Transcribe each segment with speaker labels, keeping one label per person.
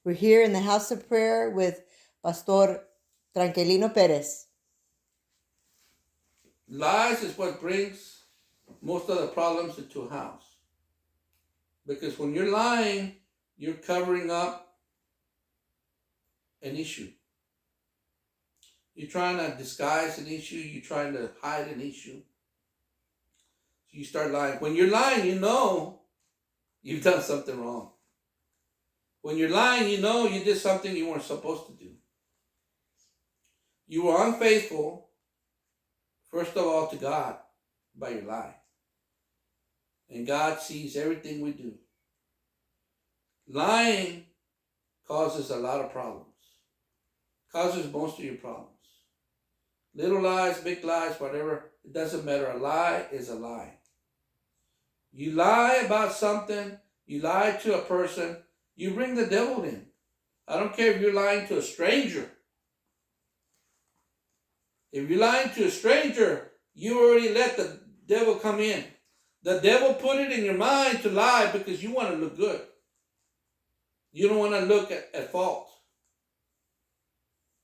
Speaker 1: We're here in the house of prayer with Pastor Tranquilino Perez.
Speaker 2: Lies is what brings most of the problems into a house. Because when you're lying, you're covering up an issue. You're trying to disguise an issue. You're trying to hide an issue. So you start lying. When you're lying, you know you've done something wrong. When you're lying, you know you did something you weren't supposed to do. You were unfaithful, first of all, to God by your lie. And God sees everything we do. Lying causes a lot of problems. Causes most of your problems. Little lies, big lies, whatever, it doesn't matter. A lie is a lie. You lie about something, you lie to a person, you bring the devil in. I don't care if you're lying to a stranger. If you're lying to a stranger, you already let the devil come in. The devil put it in your mind to lie because you want to look good. You don't want to look at fault.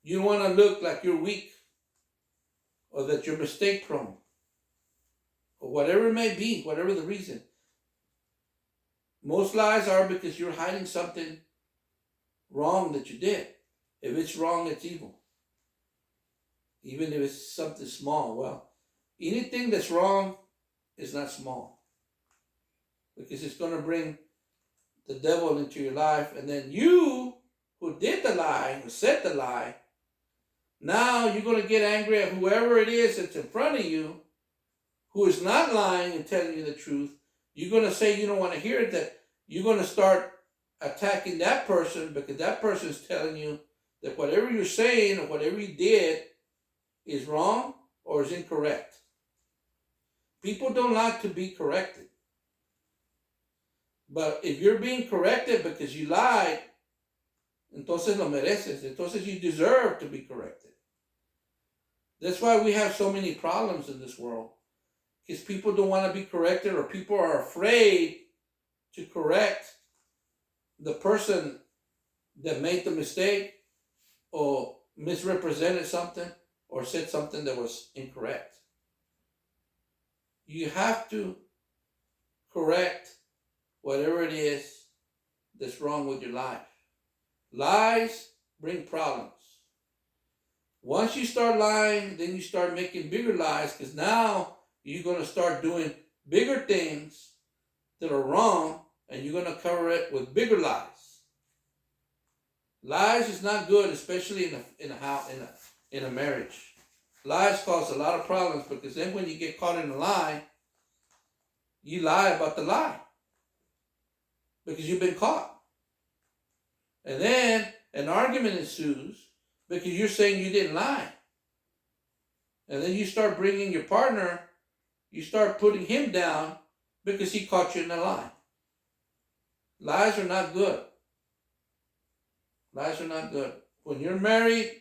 Speaker 2: You don't want to look like you're weak or that you're mistake prone or whatever it may be, whatever the reason. Most lies are because you're hiding something wrong that you did. If it's wrong, it's evil. Even if it's something small. Well, anything that's wrong is not small. Because it's going to bring the devil into your life. And then you, who did the lie, who said the lie, now you're going to get angry at whoever it is that's in front of you, who is not lying and telling you the truth. You're going to say you don't want to hear it, that you're going to start attacking that person because that person is telling you that whatever you're saying or whatever you did is wrong or is incorrect. People don't like to be corrected. But if you're being corrected because you lied, entonces lo mereces. Entonces you deserve to be corrected. That's why we have so many problems in this world. Because people don't want to be corrected, or people are afraid to correct the person that made the mistake or misrepresented something or said something that was incorrect. You have to correct whatever it is that's wrong with your life. Lies bring problems. Once you start lying, then you start making bigger lies, because now you're going to start doing bigger things that are wrong, and you're going to cover it with bigger lies. Lies is not good, especially in a marriage. Lies cause a lot of problems, because then when you get caught in a lie, you lie about the lie because you've been caught. And then an argument ensues because you're saying you didn't lie. And then you start bringing your partner, you start putting him down because he caught you in a lie. Lies are not good. Lies are not good. When you're married,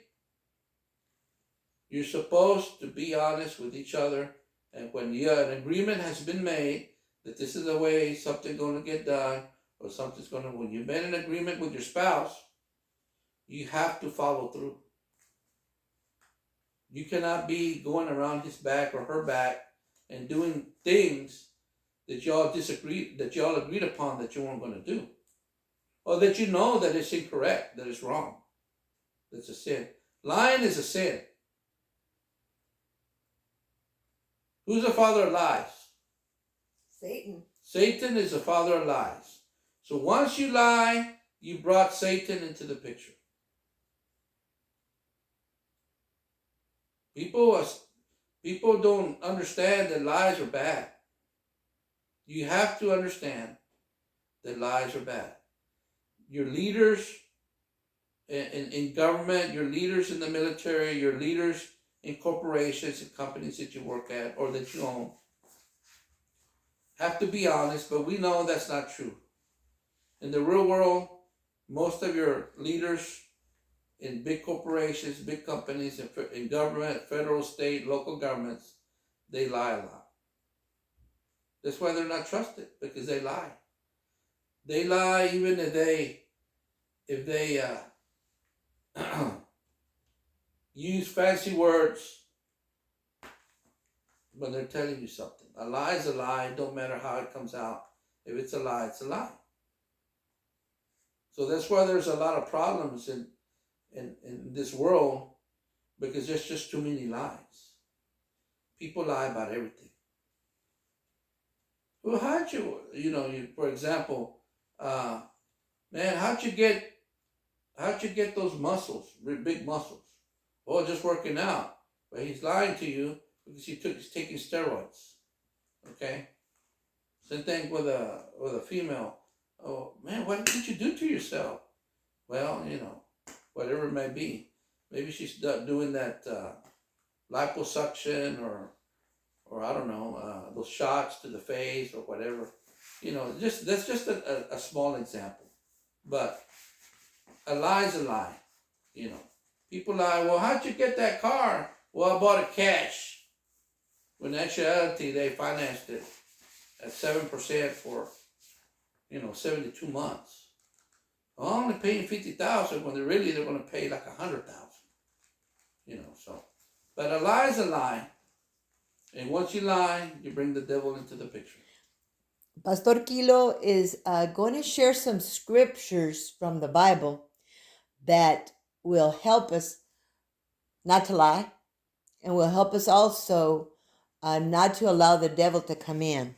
Speaker 2: you're supposed to be honest with each other. And when an agreement has been made that this is the way something's going to get done, or something's going to, when you've made an agreement with your spouse, you have to follow through. You cannot be going around his back or her back and doing things that y'all agreed upon that you weren't going to do. Or that you know that it's incorrect, that it's wrong. That's a sin. Lying is a sin. Who's the father of lies?
Speaker 1: Satan.
Speaker 2: Satan is the father of lies. So once you lie, you brought Satan into the picture. People don't understand that lies are bad. You have to understand that lies are bad. Your leaders in government, your leaders in the military, your leaders in corporations and companies that you work at or that you own have to be honest, but we know that's not true. In the real world, most of your leaders in big corporations, big companies, in government, federal, state, local governments, they lie a lot. That's why they're not trusted, because they lie. They lie even if if they use fancy words when they're telling you something. A lie is a lie, don't matter how it comes out. If it's a lie, it's a lie. So that's why there's a lot of problems in this world, because there's just too many lies. People lie about everything. Well, how'd you, for example, man, how'd you get those muscles, big muscles? Oh, just working out. But he's lying to you because he's taking steroids. Okay? Same thing with a female. Oh, man, what did you do to yourself? Well, whatever it may be. Maybe she's doing that liposuction or I don't know, those shots to the face or whatever. That's just a small example. But a lie is a lie. People lie, well, how'd you get that car? Well, I bought it cash. When in actuality, they financed it at 7% for 72 months. I'm only paying $50,000 when they're going to pay like $100,000. But a lie is a lie. And once you lie, you bring the devil into the picture.
Speaker 1: Pastor Kilo is going to share some scriptures from the Bible that will help us not to lie and will help us also not to allow the devil to come in.